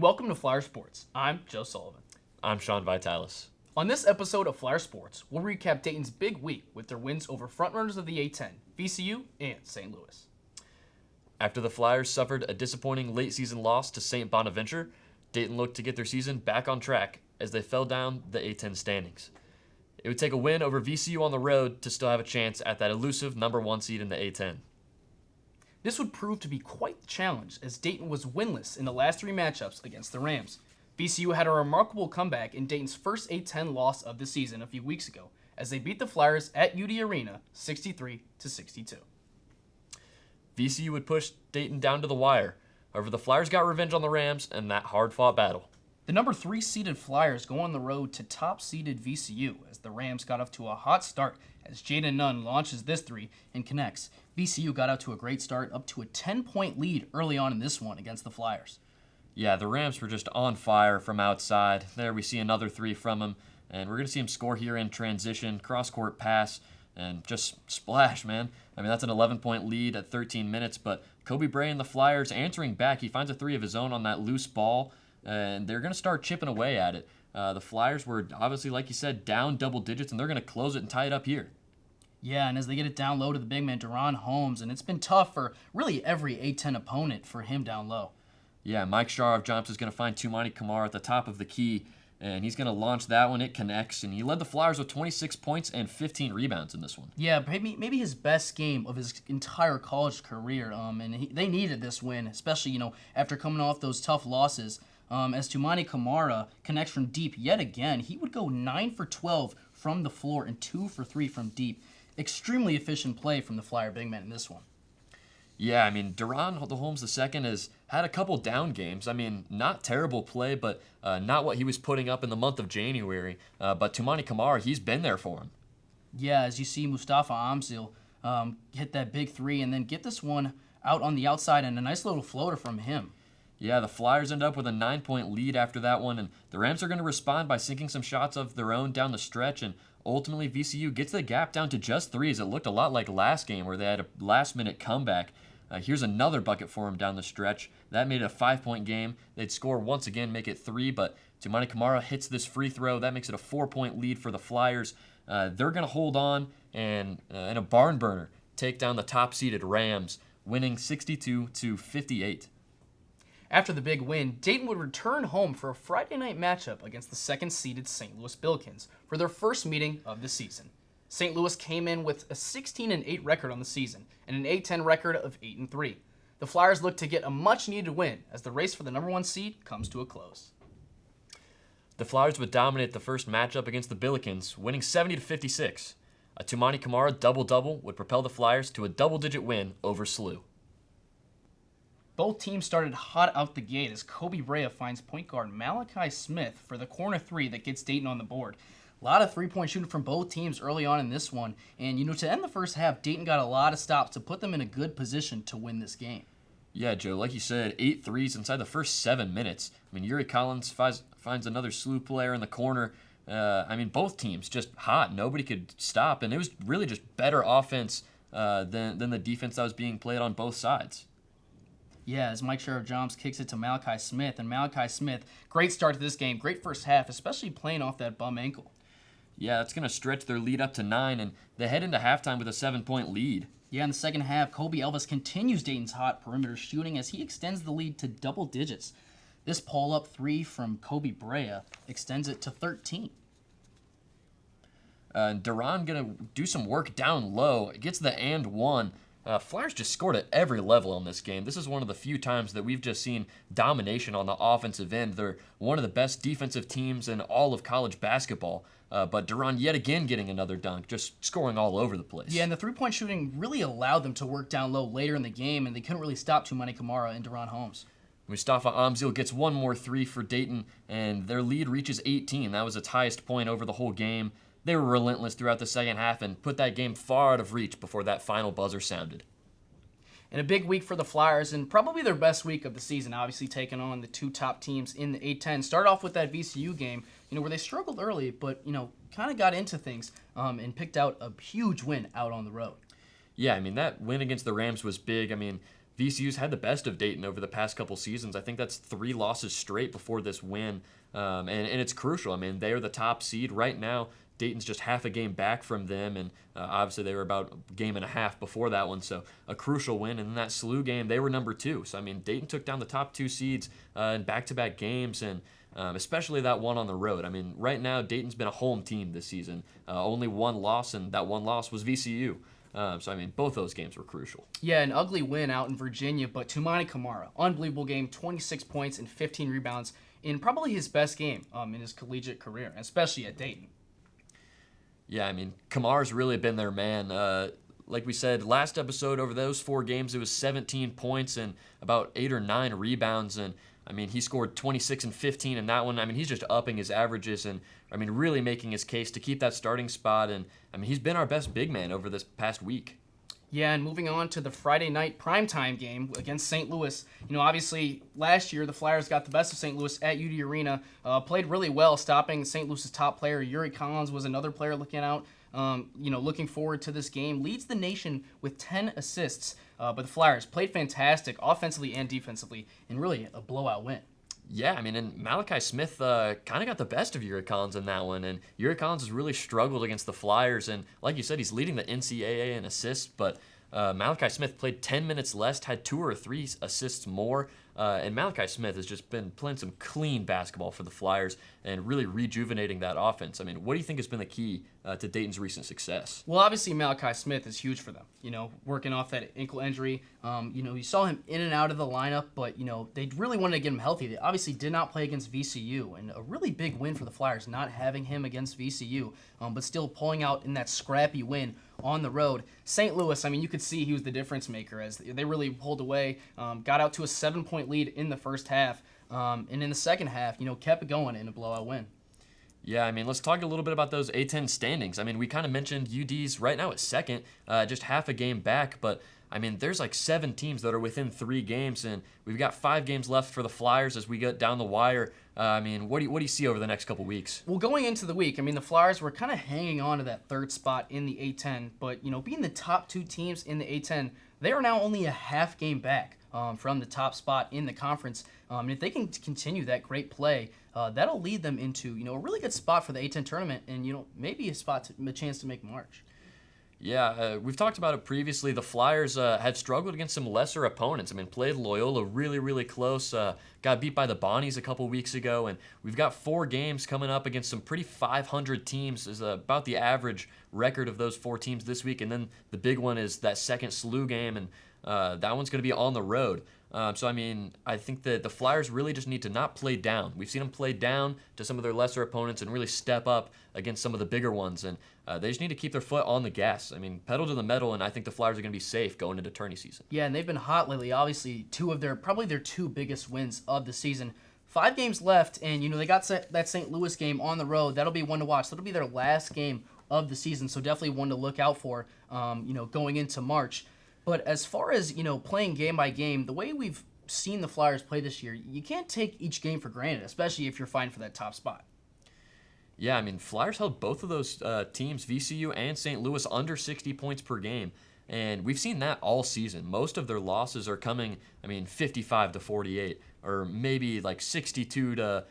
and welcome to Flyer Sports. I'm Joe Sullivan. I'm Sean Vitalis. On this episode of Flyer Sports, we'll recap Dayton's big week with their wins over frontrunners of the A10, VCU and St. Louis. After the Flyers suffered a disappointing late-season loss to St. Bonaventure, Dayton looked to get their season back on track as they fell down the A10 standings. It would take a win over VCU on the road to still have a chance at that elusive number 1 seed in the A10. This would prove to be quite the challenge as Dayton was winless in the last 3 matchups against the Rams. VCU had a remarkable comeback in Dayton's first A10 loss of the season a few weeks ago as they beat the Flyers at UD Arena 63-62. VCU would push Dayton down to the wire. However, the Flyers got revenge on the Rams in that hard-fought battle. The number 3 seeded Flyers go on the road to top-seeded VCU as the Rams got off to a hot start as Jaden Nunn launches this 3 and connects. VCU got out to a great start, up to a 10-point lead early on in this one against the Flyers. Yeah, the Rams were just on fire from outside. There we see another 3 from him, and we're going to see him score here in transition, cross-court pass, and just splash, man. I mean, that's an 11-point lead at 13 minutes, but Kobe Bray and the Flyers answering back. He finds a 3 of his own on that loose ball, and they're going to start chipping away at it. The Flyers were obviously, like you said, down double digits, and they're going to close it and tie it up here. Yeah, and as they get it down low to the big man, Deron Holmes, and it's been tough for really every A10 opponent for him down low. Yeah, Mike Sharov-Johnson is going to find Tumani Kamara at the top of the key, and he's going to launch that one. It connects, and he led the Flyers with 26 points and 15 rebounds in this one. Yeah, maybe his best game of his entire college career, and they needed this win, especially after coming off those tough losses. As Tumani Kamara connects from deep yet again, he would go 9 for 12 from the floor and 2 for 3 from deep. Extremely efficient play from the Flyer big man in this one. Yeah, I mean, Deron Holmes II has had a couple down games. I mean, not terrible play, but not what he was putting up in the month of January. But Tumani Kamara, he's been there for him. Yeah, as you see Mustafa Amzil hit that big 3 and then get this one out on the outside and a nice little floater from him. Yeah, the Flyers end up with a 9-point lead after that one, and the Rams are going to respond by sinking some shots of their own down the stretch, and ultimately VCU gets the gap down to just 3 as it looked a lot like last game where they had a last-minute comeback. Here's another bucket for him down the stretch. That made it a 5-point game. They'd score once again, make it 3, but Tumani Kamara hits this free throw. That makes it a 4-point lead for the Flyers. They're going to hold on and, in a barn burner, take down the top-seeded Rams, winning 62-58. After the big win, Dayton would return home for a Friday night matchup against the second-seeded St. Louis Billikens for their first meeting of the season. St. Louis came in with a 16-8 record on the season and an A10 record of 8-3. The Flyers look to get a much-needed win as the race for the number 1 seed comes to a close. The Flyers would dominate the first matchup against the Billikens, winning 70-56. A Tumani Kamara double-double would propel the Flyers to a double-digit win over SLU. Both teams started hot out the gate as Kobe Bray finds point guard Malachi Smith for the corner 3 that gets Dayton on the board. A lot of three-point shooting from both teams early on in this one. And, to end the first half, Dayton got a lot of stops to put them in a good position to win this game. Yeah, Joe, like you said, 8 threes inside the first 7 minutes. I mean, Yuri Collins finds another SLU player in the corner. Both teams just hot. Nobody could stop. And it was really just better offense than the defense that was being played on both sides. Yeah, as Mike Sharov-Johnson kicks it to Malachi Smith. And Malachi Smith, great start to this game. Great first half, especially playing off that bum ankle. Yeah, it's going to stretch their lead up to 9, and they head into halftime with a 7-point lead. Yeah, in the second half, Kobe Elvis continues Dayton's hot perimeter shooting as he extends the lead to double digits. This pull-up 3 from Kobe Brea extends it to 13. Deron going to do some work down low. It gets the and 1. Flyers just scored at every level on this game. This is one of the few times that we've just seen domination on the offensive end. They're one of the best defensive teams in all of college basketball. But Deron yet again getting another dunk, just scoring all over the place. Yeah, and the three-point shooting really allowed them to work down low later in the game, and they couldn't really stop Tumani Kamara and Deron Holmes. Mustafa Amzil gets one more 3 for Dayton, and their lead reaches 18. That was its highest point over the whole game. They were relentless throughout the second half and put that game far out of reach before that final buzzer sounded. And a big week for the Flyers, and probably their best week of the season, obviously taking on the 2 top teams in the A10. Start off with that VCU game, where they struggled early, but, kind of got into things and picked out a huge win out on the road. Yeah, that win against the Rams was big. VCU's had the best of Dayton over the past couple seasons. I think that's 3 losses straight before this win, and it's crucial. I mean, they are the top seed right now. Dayton's just half a game back from them, and obviously they were about a game and a half before that one, so a crucial win. And in that SLU game, they were number 2. So, I mean, Dayton took down the top 2 seeds in back-to-back games, and especially that one on the road. I mean, right now, Dayton's been a home team this season. Only 1 loss, and that 1 loss was VCU. So, I mean, both those games were crucial. Yeah, an ugly win out in Virginia, but Tumani Kamara, unbelievable game, 26 points and 15 rebounds in probably his best game in his collegiate career, especially at Dayton. Yeah, I mean, Kamar's really been their man. Like we said, last episode, over those 4 games, it was 17 points and about 8 or 9 rebounds. And, I mean, he scored 26 and 15 in that one. I mean, he's just upping his averages and, I mean, really making his case to keep that starting spot. And, I mean, he's been our best big man over this past week. Yeah, and moving on to the Friday night primetime game against St. Louis. Obviously, last year the Flyers got the best of St. Louis at UD Arena. Played really well, stopping St. Louis's top player. Yuri Collins was another player looking out. Looking forward to this game. Leads the nation with 10 assists. But the Flyers played fantastic offensively and defensively, and really a blowout win. Yeah, I mean, and Malachi Smith kind of got the best of Yuri Collins in that one, and Yuri Collins has really struggled against the Flyers, and like you said, he's leading the NCAA in assists, but Malachi Smith played 10 minutes less, had 2 or 3 assists more, and Malachi Smith has just been playing some clean basketball for the Flyers and really rejuvenating that offense. I mean, what do you think has been the key to Dayton's recent success? Well, obviously Malachi Smith is huge for them. Working off that ankle injury. You saw him in and out of the lineup, but they really wanted to get him healthy. They obviously did not play against VCU, and a really big win for the Flyers not having him against VCU, but still pulling out in that scrappy win on the road. St. Louis, I mean, you could see he was the difference maker as they really pulled away, got out to a 7-point lead in the first half, and in the second half, kept it going in a blowout win. Yeah, I mean, let's talk a little bit about those A10 standings. I mean, we kind of mentioned UD's right now at second, just half a game back, but I mean, there's like 7 teams that are within 3 games, and we've got 5 games left for the Flyers as we get down the wire. I mean, what do you see over the next couple weeks? Well, going into the week, I mean, the Flyers were kind of hanging on to that 3rd spot in the A10, but, being the top 2 teams in the A10, they are now only a half game back from the top spot in the conference. And if they can continue that great play, that'll lead them into, a really good spot for the A10 tournament and, maybe a chance to make March. Yeah, we've talked about it previously. The Flyers had struggled against some lesser opponents. I mean, played Loyola really, really close. Got beat by the Bonnies a couple weeks ago, and we've got 4 games coming up against some pretty 500 teams. Is about the average record of those 4 teams this week. And then the big one is that second SLU game, and that one's going to be on the road. So, I mean, I think that the Flyers really just need to not play down. We've seen them play down to some of their lesser opponents and really step up against some of the bigger ones. And they just need to keep their foot on the gas. I mean, pedal to the metal, and I think the Flyers are going to be safe going into tourney season. Yeah, and they've been hot lately. Obviously, probably their 2 biggest wins of the season. 5 games left, and, they got that St. Louis game on the road. That'll be one to watch. That'll be their last game of the season, so definitely one to look out for, going into March. But as far as, playing game by game, the way we've seen the Flyers play this year, you can't take each game for granted, especially if you're fighting for that top spot. Yeah, I mean, Flyers held both of those teams, VCU and St. Louis, under 60 points per game. And we've seen that all season. Most of their losses are coming, 55 to 48, or maybe like 62 to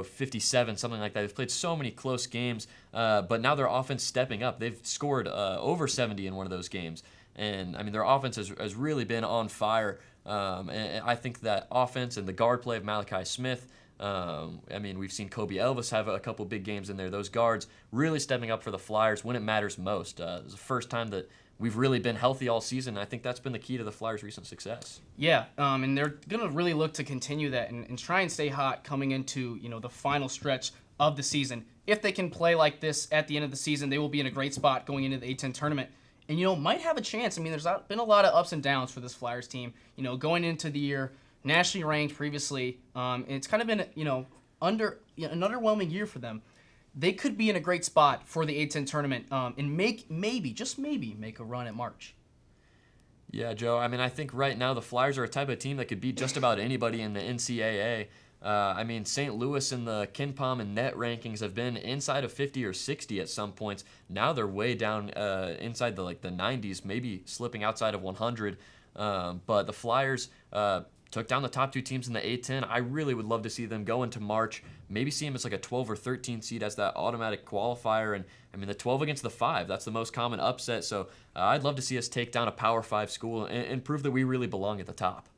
57, something like that. They've played so many close games, but now their offense stepping up. They've scored over 70 in one of those games. And, their offense has really been on fire. And I think that offense and the guard play of Malachi Smith, we've seen Kobe Elvis have a couple big games in there. Those guards really stepping up for the Flyers when it matters most. It's the first time that we've really been healthy all season. I think that's been the key to the Flyers' recent success. Yeah, and they're going to really look to continue that and try and stay hot coming into, the final stretch of the season. If they can play like this at the end of the season, they will be in a great spot going into the A10 tournament. And, might have a chance. There's been a lot of ups and downs for this Flyers team, going into the year, nationally ranked previously. And it's kind of been, an underwhelming year for them. They could be in a great spot for the A10 tournament and just maybe make a run at March. Yeah, Joe. I think right now the Flyers are a type of team that could beat just about anybody in the NCAA. St. Louis in the KenPom and net rankings have been inside of 50 or 60 at some points. Now they're way down inside the 90s, maybe slipping outside of 100. But the Flyers took down the top 2 teams in the A-10. I really would love to see them go into March, maybe see them as like a 12 or 13 seed as that automatic qualifier. And I mean, the 12 against the 5, that's the most common upset. So I'd love to see us take down a Power 5 school and prove that we really belong at the top.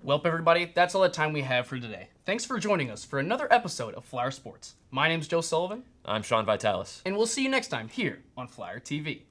Well, everybody, that's all the time we have for today. Thanks for joining us for another episode of Flyer Sports. My name's Joe Sullivan. I'm Sean Vitalis. And we'll see you next time here on Flyer TV.